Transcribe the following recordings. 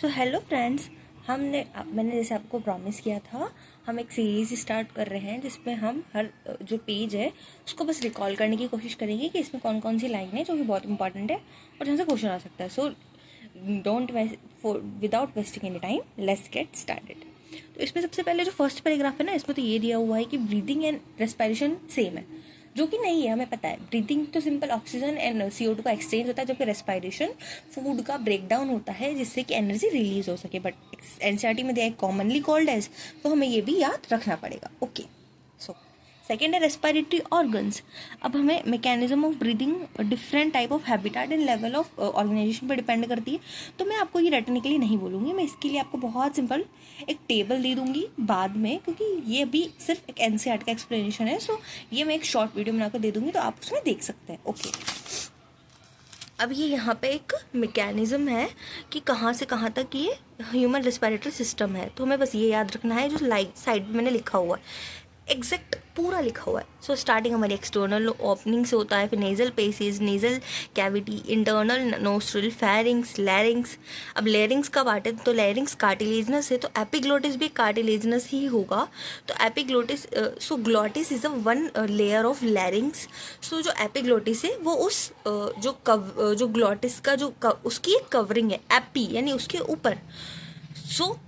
So hello friends, मैंने जैसे आपको प्रॉमिस किया था, हम एक सीरीज स्टार्ट कर रहे हैं जिसमें हम हर जो पेज है उसको बस रिकॉल करने की कोशिश करेंगे कि इसमें कौन कौन सी लाइन है जो कि बहुत इंपॉर्टेंट है और जहाँ से क्वेश्चन आ सकता है. So don't without wasting any time, let's get started. तो इसमें सबसे पहले जो फर्स्ट पैराग्राफ है ना, इसमें तो ये दिया हुआ है कि ब्रीदिंग एंड रेस्पिरेशन सेम है, जो कि नहीं है. हमें पता है ब्रीदिंग तो सिंपल ऑक्सीजन एंड CO2 का एक्सचेंज होता है, जबकि रेस्पिरेशन फूड का ब्रेकडाउन होता है जिससे कि एनर्जी रिलीज हो सके. बट NCERT में दिया है कॉमनली कॉल्ड एज, तो हमें ये भी याद रखना पड़ेगा. ओके. सो सेकेंड है रेस्पिरेटरी ऑर्गन्स. अब हमें mechanism of breathing different type of habitat and level of organisation पर डिपेंड करती है. तो मैं आपको ये रटने के लिए नहीं बोलूँगी, मैं इसके लिए आपको बहुत सिंपल एक टेबल दे दूंगी बाद में, क्योंकि ये भी सिर्फ एक NCERT का एक्सप्लेनेशन है. सो ये मैं एक शॉर्ट वीडियो बनाकर दे दूंगी, तो आप उसमें देख सकते हैं. ओके. अब ये यहाँ पे एक मैकेनिज्म है कि कहाँ से कहाँ तक ये ह्यूमन रेस्पिरेटरी सिस्टम है. तो हमें बस ये याद रखना है जो साइड में मैंने लिखा हुआ है, एग्जैक्ट पूरा लिखा हुआ है. सो स्टार्टिंग हमारी एक्सटर्नल ओपनिंग से होता है, फिर nasal passage, nasal cavity, internal nostril, pharynx, लैरिंग्स. अब लैरिंग्स का पार्ट है, तो लैरिंग्स कार्टिलेजनस है, तो एपिग्लोटिस भी कार्टिलेजनस ही होगा. तो epiglottis, so glottis is a one layer of larynx. So जो एपिग्लोटिस है वो उस जो ग्लोटिस का उसकी एक कवरिंग है, एपी यानी उसके ऊपर. So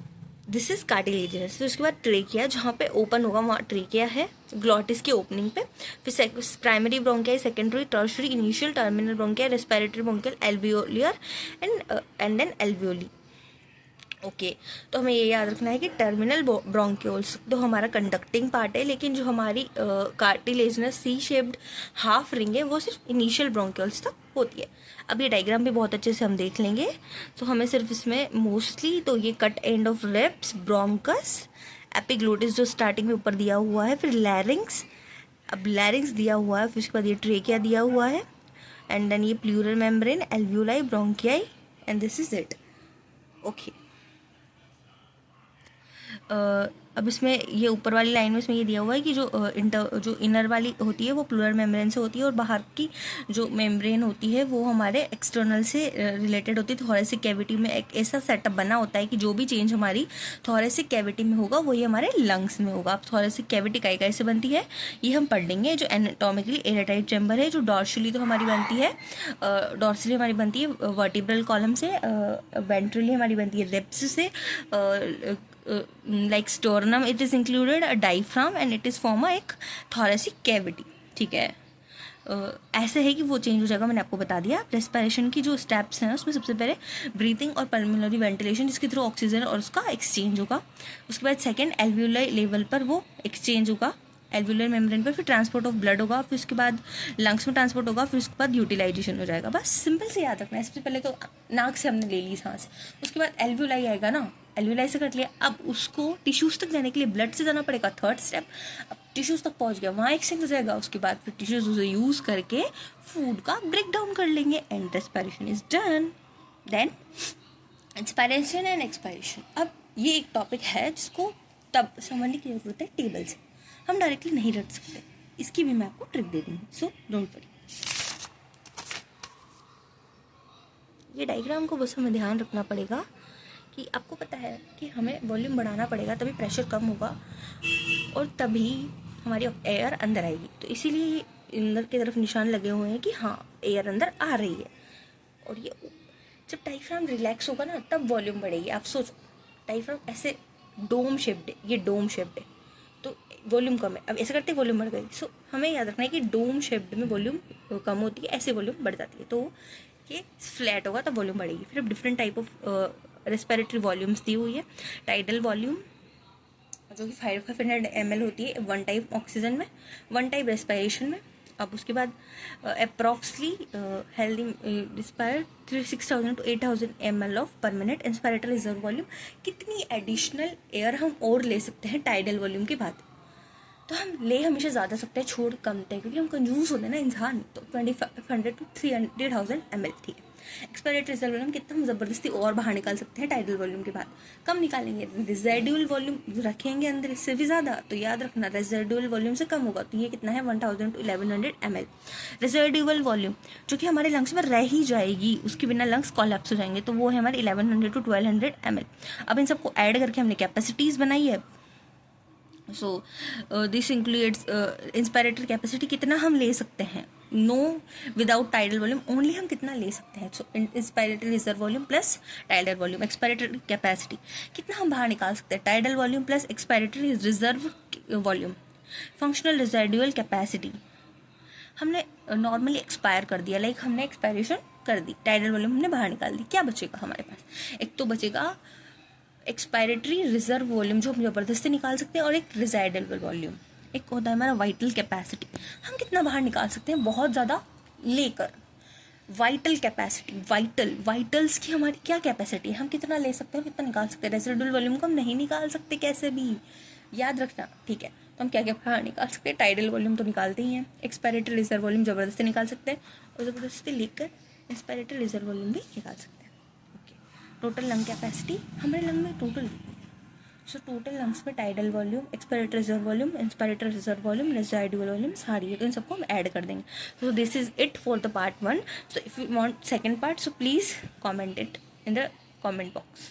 this is cartilaginous. तो उसके बाद ट्रेकिया, जहाँ पे ओपन होगा वहाँ ट्रेकिया है, ग्लॉटिस की ओपनिंग पे. फिर primary bronchia, secondary, tertiary, initial, terminal bronchia, respiratory bronchial, alveolar and then alveoli. Okay. तो हमें ये याद रखना है कि टर्मिनल ब्रोंक्यूल्स तो हमारा कंडक्टिंग पार्ट है, लेकिन जो हमारी cartilaginous C shaped half ring है वो सिर्फ इनिशियल ब्रोंक्यूल्स तक होती है. अब ये डायग्राम भी बहुत अच्छे से हम देख लेंगे. तो हमें सिर्फ इसमें मोस्टली तो ये कट एंड ऑफ रेप्स, ब्रोंकस, एपिग्लोटिस जो स्टार्टिंग में ऊपर दिया हुआ है, फिर लैरिंग्स. अब लैरिंग्स दिया हुआ है, फिर उसके बाद ये ट्रेकिया दिया हुआ है, एंड देन ये pleural membrane, alveoli, bronchiae, and this is it. Okay. अब इसमें ये ऊपर वाली लाइन में इसमें ये दिया हुआ है कि जो इनर वाली होती है वो प्लूरल मेम्ब्रेन से होती है, और बाहर की जो मेम्ब्रेन होती है वो हमारे एक्सटर्नल से रिलेटेड होती है. थोरेसिक कैविटी में एक ऐसा सेटअप बना होता है कि जो भी चेंज हमारी थोरेसिक कैविटी में होगा वही हमारे लंग्स में होगा. अब थोरेसिक कैविटी काई से बनती है ये हम पढ़ लेंगे. जो एनाटॉमिकली एयरटाइट चैम्बर है, जो डॉर्शली तो हमारी बनती है, डॉर्सली हमारी बनती है वर्टिब्रल कॉलम से, वेंट्रली हमारी बनती है रिब्स से, like sternum it is included a diaphragm and it is form एक thoracic cavity. ठीक है. ऐसे है कि वो चेंज हो जाएगा, मैंने आपको बता दिया. रेस्पिरेशन की जो स्टेप्स हैं उसमें सबसे पहले ब्रीथिंग और पल्मोनरी वेंटिलेशन, जिसके थ्रू ऑक्सीजन और उसका एक्सचेंज होगा. उसके बाद सेकेंड एल्वियोलाई लेवल पर वो एक्सचेंज होगा, एल्वियोलर मेम्ब्रेन पर. फिर ट्रांसपोर्ट ऑफ ब्लड होगा, फिर उसके बाद लंग्स में ट्रांसपोर्ट होगा, फिर उसके बाद यूटिलाइजेशन हो जाएगा. बस सिंपल से याद रखना है. सबसे पहले तो नाक से हमने ले ली सांस, उसके बाद एल्वियोलाई आएगा ना, एल्वियोलाई से कट लिया. अब उसको टिश्यूज तक जाने के लिए ब्लड से जाना पड़ेगा, थर्ड स्टेप. अब टिश्यूज तक पहुंच गया, वहाँ एक्सचेंज हो जाएगा. उसके बाद फिर टिश्यूज उसे यूज करके फूड का ब्रेक डाउन कर लेंगे, and respiration is done. Then inspiration and expiration. अब ये एक टॉपिक है जिसको तब समझने की जरूरत है टेबल से, हम डायरेक्टली नहीं रट सकते. इसकी भी मैं आपको ट्रिक दे दूँगी, सो डोंट वरी. ये डायग्राम को बस हमें ध्यान रखना पड़ेगा कि आपको पता है कि हमें वॉल्यूम बढ़ाना पड़ेगा, तभी प्रेशर कम होगा और तभी हमारी एयर अंदर आएगी. तो इसीलिए अंदर की तरफ निशान लगे हुए हैं कि हाँ एयर अंदर आ रही है. और ये जब डायफ्राम रिलैक्स होगा ना तब वॉल्यूम बढ़ेगी. आप सोचो, डायफ्राम ऐसे डोम शेप्ड है, ये डोम शेप्ड है तो वॉल्यूम कम है. अब ऐसे करते वॉल्यूम बढ़ गई. सो हमें याद रखना है कि डोम शेप्ड में वॉल्यूम कम होती है, ऐसे वॉल्यूम बढ़ जाती है. तो ये फ्लैट होगा तब वॉल्यूम बढ़ेगी. फिर अब different type of respiratory volumes दी हुई है. टाइडल वॉल्यूम जो कि 500 ml होती है, वन टाइप ऑक्सीजन में, वन टाइप रेस्पिरेशन में. अब उसके बाद approximately healthy respire 6,000 to 8,000 ml of per minute. Inspiratory reserve volume, कितनी एडिशनल एयर हम और ले सकते हैं टाइडल वॉल्यूम के बाद. तो हम ले हमेशा ज़्यादा सकते हैं, छोड़ कम सकते हैं, क्योंकि हम कंजूस होते हैं ना इंसान. तो 2,500 to 300,000 ml. ठीक है. एक्सपायरेटरी रिजर्व वॉल्यूम कितना हम ज़बरदस्ती और बाहर निकाल सकते हैं टाइडल वॉल्यूम के बाद, कम निकालेंगे। रेजिडुअल वॉल्यूम रखेंगे अंदर इससे भी ज़्यादा, तो याद रखना रेजिडुअल वॉल्यूम से कम होगा, तो ये कितना है 1000 to 1100 ml। रेजिडुअल वॉल्यूम जो कि हमारे लंग्स में रह ही जाएगी, उसके बिना लंग्स कोलैप्स हो जाएंगे, तो वो है हमारे 1100 to 1200 ml। अब इन सबको ऐड करके हमने कैपेसिटीज़ बनाई है। So this includes inspiratory capacity कितना हम ले सकते हैं, no without tidal volume only हम कितना ले सकते हैं। So inspiratory reserve volume plus tidal volume. Expiratory capacity कितना हम बाहर निकाल सकते हैं, tidal volume plus expiratory reserve volume. Functional residual capacity हमने नॉर्मली एक्सपायर कर दिया, लाइक हमने एक्सपायरेशन कर दी, टाइडल वॉल्यूम हमने बाहर निकाल दी, क्या बचेगा हमारे पास, एक तो बचेगा एक्सपायरेटरी रिजर्व वॉल्यूम जो हम ज़बरदस्ती निकाल सकते हैं, और एक रिजाइडल वॉल्यूम, एक होता है हमारा वाइटल कैपेसिटी, हम कितना बाहर निकाल सकते हैं बहुत ज़्यादा लेकर। वाइटल कैपेसिटी, वाइटल्स की हमारी क्या कैपेसिटी है, हम कितना ले सकते हैं, कितना निकाल सकते हैं। रेजिडुअल वॉल्यूम को हम नहीं निकाल सकते कैसे भी, याद रखना, ठीक है। तो हम क्या क्या बाहर निकाल सकते हैं, टाइडल वॉल्यूम तो निकालते ही हैं, एक्सपायरेटरी रिजर्व वॉल्यूम ज़बरदस्ती निकाल सकते हैं, और ज़बरदस्ती लेकर इंस्पायरेटरी रिजर्व वॉल्यूम भी निकाल सकते हैं। टोटल लंग कैपेसिटी हमारे लंग में टोटल, सो टोटल लंग्स में tidal volume, expiratory reserve volume, inspiratory reserve volume, residual volume सारी है, तो इन सबको हम ऐड कर देंगे। So this is it for the part 1। So if you want second part, so please comment it in the comment box.